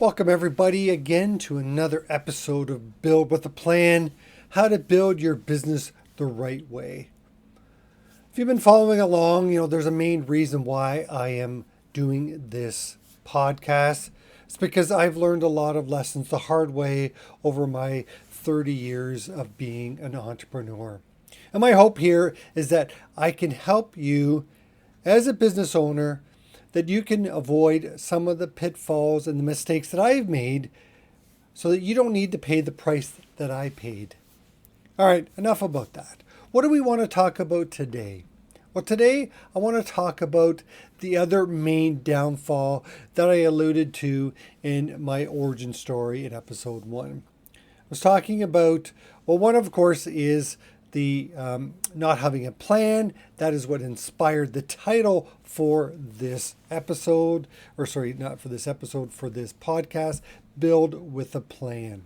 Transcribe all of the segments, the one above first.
Welcome everybody again to another episode of Build with a Plan, how to build your business the right way. If you've been following along, there's a main reason why I am doing this podcast. It's because I've learned a lot of lessons the hard way over my 30 years of being an entrepreneur. And my hope here is that I can help you as a business owner, that you can avoid some of the pitfalls and the mistakes that I've made so that you don't need to pay the price that I paid. All right, enough about that. What do we want to talk about today? Well, today I want to talk about the other main downfall that I alluded to in my origin story in episode 1. I was talking about, one of course is the not having a plan. That is what inspired the title for this episode, not for this episode, for this podcast, Build with a Plan.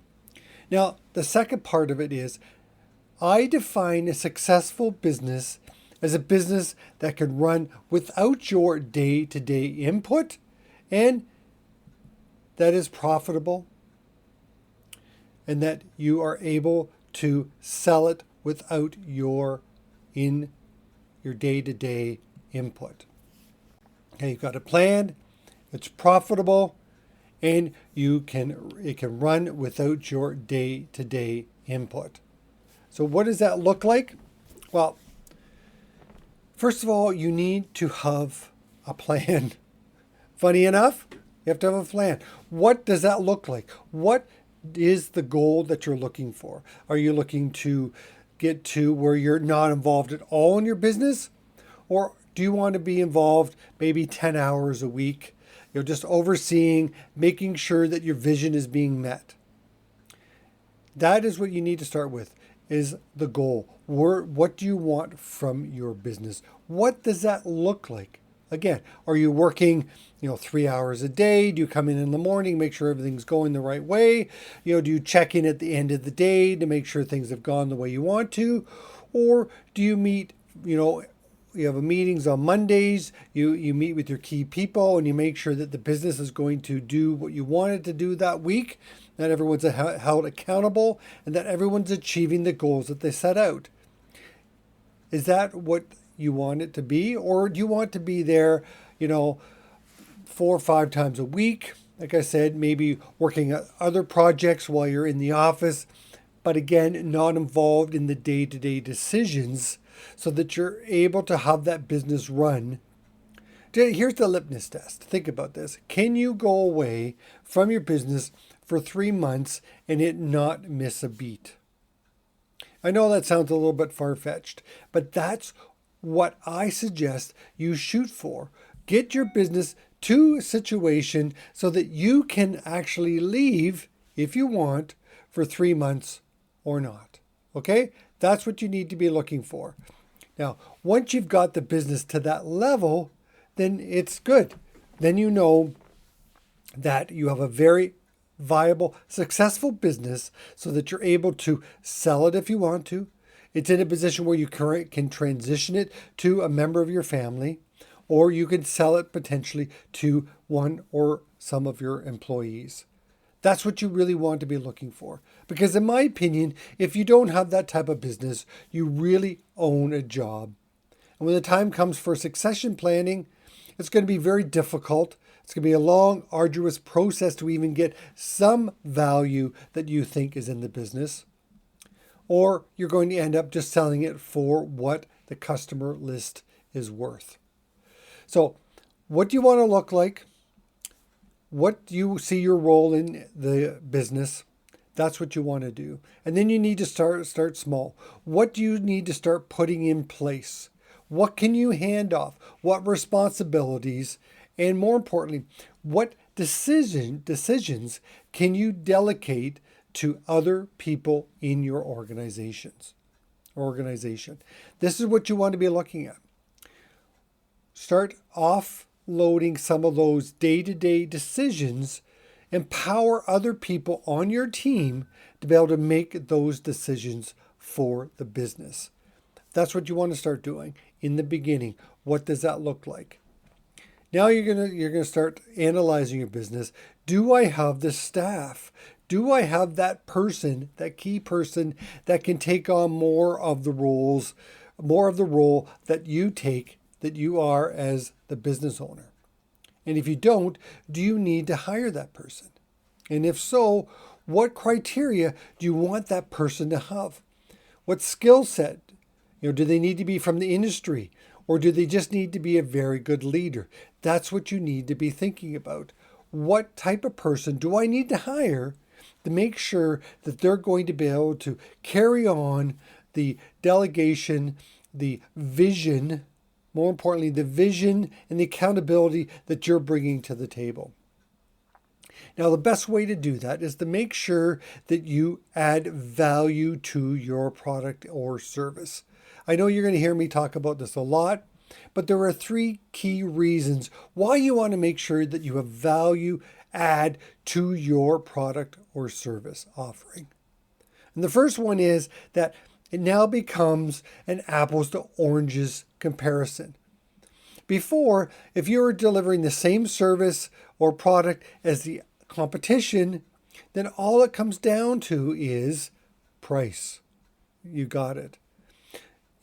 Now, the second part of it is I define a successful business as a business that can run without your day-to-day input and that is profitable and that you are able to sell it without your day-to-day input. Okay, you've got a plan, it's profitable, and it can run without your day-to-day input. So what does that look like? Well, first of all, you need to have a plan. Funny enough, you have to have a plan. What does that look like? What is the goal that you're looking for? Are you looking to get to where you're not involved at all in your business? Or do you want to be involved maybe 10 hours a week? Just overseeing, making sure that your vision is being met. That is what you need to start with, is the goal. What do you want from your business? What does that look like? Again, are you working, 3 hours a day? Do you come in the morning, make sure everything's going the right way? Do you check in at the end of the day to make sure things have gone the way you want to? Or do you meet, you have meetings on Mondays, you meet with your key people and you make sure that the business is going to do what you want it to do that week, that everyone's held accountable and that everyone's achieving the goals that they set out. Is that what you want it to be? Or do you want to be there, 4 or 5 times a week? Like I said, maybe working at other projects while you're in the office, but again, not involved in the day-to-day decisions so that you're able to have that business run. Here's the litmus test. Think about this. Can you go away from your business for 3 months and it not miss a beat? I know that sounds a little bit far-fetched, but that's what I suggest you shoot for. Get your business to a situation so that you can actually leave, if you want, for 3 months or not. Okay? That's what you need to be looking for. Now, once you've got the business to that level, then it's good. Then you know that you have a very viable, successful business so that you're able to sell it if you want to. It's in a position where you can transition it to a member of your family, or you can sell it potentially to one or some of your employees. That's what you really want to be looking for. Because in my opinion, if you don't have that type of business, you really own a job. And when the time comes for succession planning, it's going to be very difficult. It's going to be a long, arduous process to even get some value that you think is in the business. Or you're going to end up just selling it for what the customer list is worth. So what do you want to look like? What do you see your role in the business? That's what you want to do. And then you need to start small. What do you need to start putting in place? What can you hand off? What responsibilities? And more importantly, what decisions can you delegate to other people in your organization? This is what you want to be looking at. Start offloading some of those day-to-day decisions. Empower other people on your team to be able to make those decisions for the business. That's what you want to start doing in the beginning. What does that look like? Now you're gonna start analyzing your business. Do I have the staff? Do I have that person, that key person that can take on more of the roles, more of the role that you take, that you are as the business owner? And if you don't, do you need to hire that person? And if so, what criteria do you want that person to have? What skill set? Do they need to be from the industry, or do they just need to be a very good leader? That's what you need to be thinking about. What type of person do I need to hire to make sure that they're going to be able to carry on the delegation, the vision, more importantly, the vision and the accountability that you're bringing to the table? Now, the best way to do that is to make sure that you add value to your product or service. I know you're going to hear me talk about this a lot, but there are 3 key reasons why you want to make sure that you have value add to your product or service offering. And the first one is that it now becomes an apples to oranges comparison. Before, if you were delivering the same service or product as the competition, then all it comes down to is price. You got it.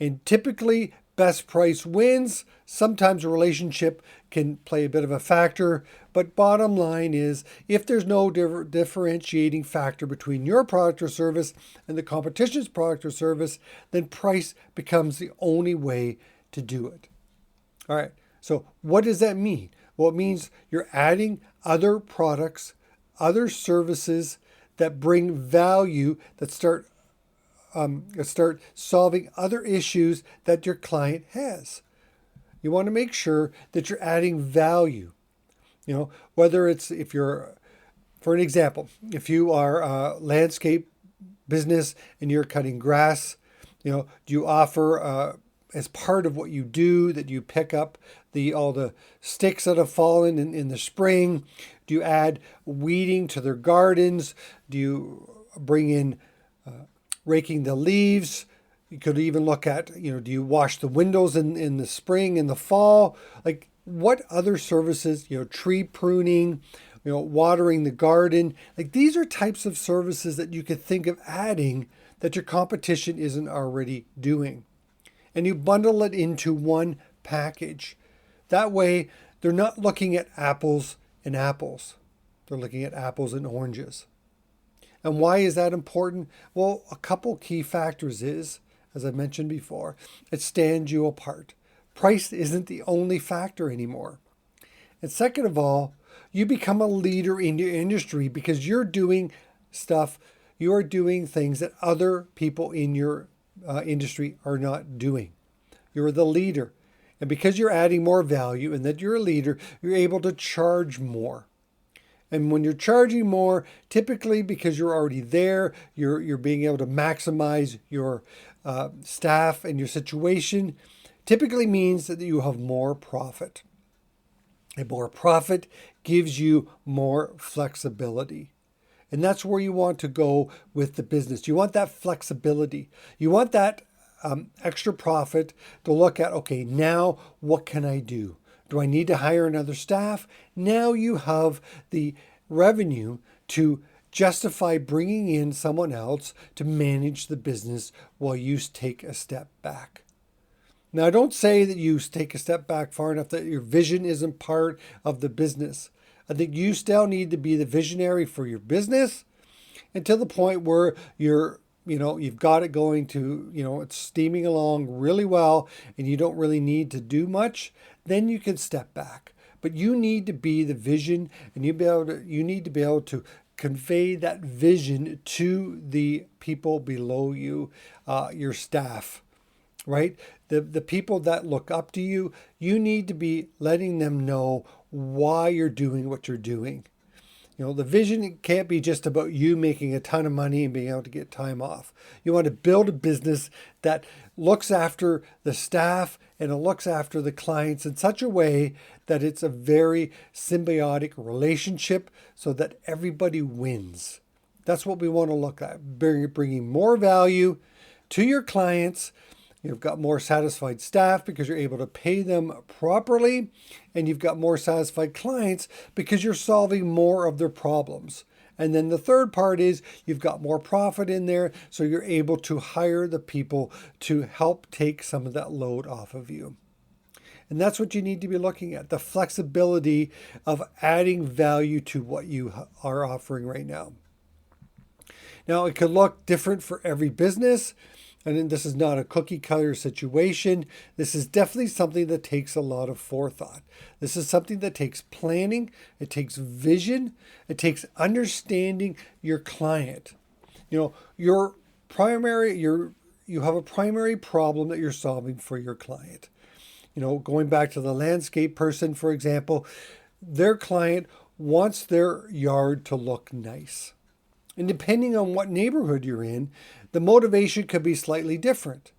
And typically, best price wins. Sometimes a relationship can play a bit of a factor, but bottom line is, if there's no differentiating factor between your product or service and the competition's product or service, then price becomes the only way to do it. All right, so what does that mean? Well, it means you're adding other products, other services that bring value, that start solving other issues that your client has. You want to make sure that you're adding value. Whether it's, for an example, if you are a landscape business and you're cutting grass, do you offer as part of what you do that you pick up all the sticks that have fallen in the spring? Do you add weeding to their gardens? Do you bring in raking the leaves? You could even look at, do you wash the windows in the spring and the fall? Like, what other services, tree pruning, watering the garden? Like, these are types of services that you could think of adding that your competition isn't already doing. And you bundle it into one package. That way, they're not looking at apples and apples. They're looking at apples and oranges. And why is that important? Well, a couple key factors is, as I mentioned before, it stands you apart. Price isn't the only factor anymore. And second of all, you become a leader in your industry because you're doing things that other people in your industry are not doing. You're the leader. And because you're adding more value and that you're a leader, you're able to charge more. And when you're charging more, typically because you're already there, you're being able to maximize your staff and your situation, typically means that you have more profit. And more profit gives you more flexibility. And that's where you want to go with the business. You want that flexibility. You want that extra profit to look at, okay, now what can I do? Do I need to hire another staff? Now you have the revenue to justify bringing in someone else to manage the business while you take a step back. Now, I don't say that you take a step back far enough that your vision isn't part of the business. I think you still need to be the visionary for your business until the point where you've got it going to, it's steaming along really well and you don't really need to do much. Then you can step back. But you need to be the vision, and you need to be able to convey that vision to the people below you, your staff, right? The people that look up to you, you need to be letting them know why you're doing what you're doing. The vision can't be just about you making a ton of money and being able to get time off. You want to build a business that looks after the staff and it looks after the clients in such a way that it's a very symbiotic relationship so that everybody wins. That's what we want to look at, bringing more value to your clients You've got more satisfied staff because you're able to pay them properly, and you've got more satisfied clients because you're solving more of their problems. And then the third part is you've got more profit in there, so you're able to hire the people to help take some of that load off of you. And that's what you need to be looking at, the flexibility of adding value to what you are offering right now. Now, it could look different for every business. And this is not a cookie cutter situation. This is definitely something that takes a lot of forethought. This is something that takes planning. It takes vision. It takes understanding your client. You have a primary problem that you're solving for your client. Going back to the landscape person, for example, their client wants their yard to look nice. And depending on what neighborhood you're in, the motivation could be slightly different.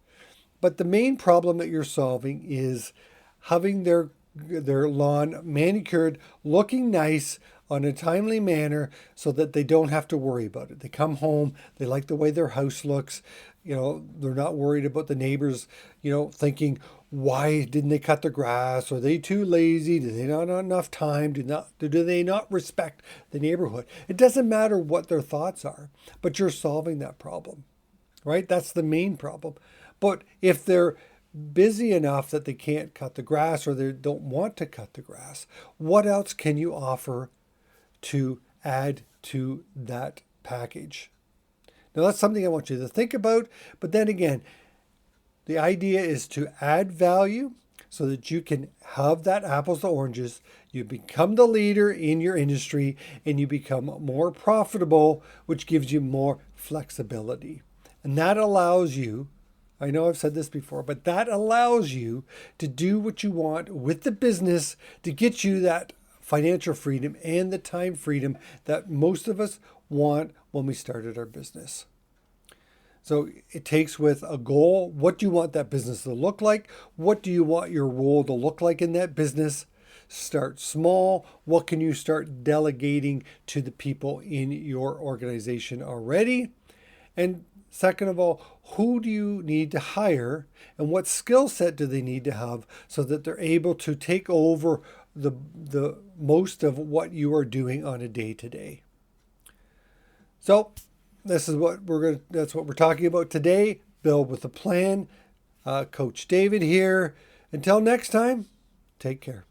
But the main problem that you're solving is having their lawn manicured, looking nice on a timely manner so that they don't have to worry about it. They come home, they like the way their house looks. They're not worried about the neighbors, thinking, why didn't they cut the grass? Are they too lazy? Do they not have enough time? Do they not respect the neighborhood? It doesn't matter what their thoughts are, but you're solving that problem, right? That's the main problem. But if they're busy enough that they can't cut the grass or they don't want to cut the grass, what else can you offer to add to that package? Now, that's something I want you to think about. But then again, the idea is to add value so that you can have that apples to oranges. You become the leader in your industry and you become more profitable, which gives you more flexibility. And that allows you, I know I've said this before, but that allows you to do what you want with the business to get you that financial freedom and the time freedom that most of us want when we started our business. So it takes with a goal. What do you want that business to look like? What do you want your role to look like in that business? Start small. What can you start delegating to the people in your organization already? And second of all, who do you need to hire and what skill set do they need to have so that they're able to take over the most of what you are doing on a day-to-day? So that's what we're talking about today. Build with a plan. Coach David here. Until next time, take care.